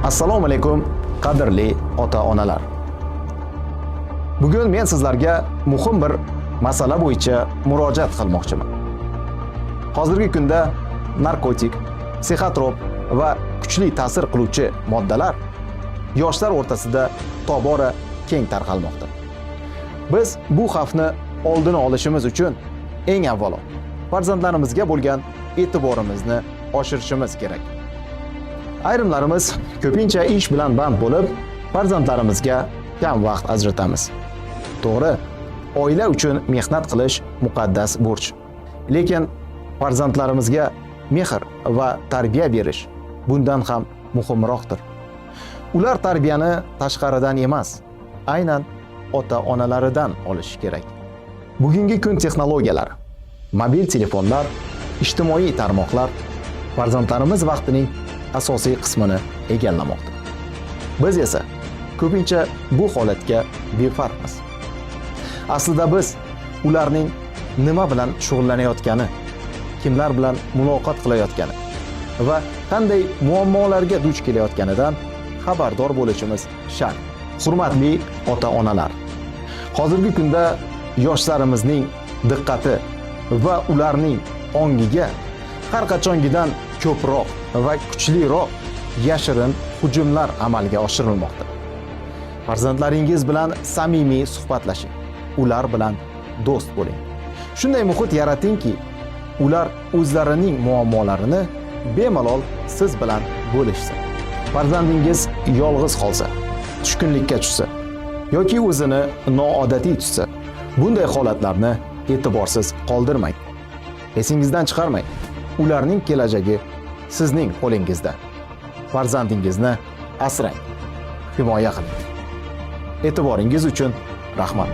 Assalomu alaykum, qadrli ota-onalar. Bugun men sizlarga muhim bir masala bo'yicha murojaat qilmoqchiman. Hozirgi kunda narkotik, psixotrop va kuchli ta'sir qiluvchi moddalar yoshlar o'rtasida tobora keng tarqalmoqda. Biz bu xavfni oldini olishimiz uchun eng avvalo farzandlarimizga bo'lgan e'tiborimizni oshirishimiz kerak. Ayrimlarimiz ko'pincha ish bilan band bo'lib, farzandlarimizga kam vaqt ajratamiz. To'g'ri, oila uchun mehnat qilish muqaddas burch. Lekin farzandlarimizga mehr va tarbiya berish bundan ham muhimroqdir. Ular tarbiyani tashqaridan emas, aynan ota-onalaridan olish kerak. Bugungi kun texnologiyalari, mobil telefonlar, ijtimoiy tarmoqlar farzandlarimiz vaqtining asosiy qismini egallamoqda. Biz esa ko'pincha bu holatga befarqmiz. Aslida biz ularning nima bilan shug'ullanayotgani, kimlar bilan muloqot qilayotgani va qanday muammolarga duch kelayotganidan xabardor bo'lishimiz shart. Hurmatli ota-onalar, hozirgi kunda yoshlarimizning diqqati va ularning ongiga har qachongidan ko'proq va kuchliroq yashirin hujumlar amalga oshirilmoqda. Farzandlaringiz bilan samimiy suhbatlashing, ular bilan do'st bo'ling. Shunday muhit yaratingki, ular o'zlarining muammolarini bemalol siz bilan bo'lishsin. Farzandingiz yolg'iz qolsa, tushkunlikka tushsa yoki o'zini noodatiy tutsa, bunday holatlarni e'tiborsiz qoldirmang. Esingizdan chiqarmang. Ularning kelajagi sizning qo'lingizda. Farzandingizni asrang, himoya qiling. E'tiboringiz uchun rahmat.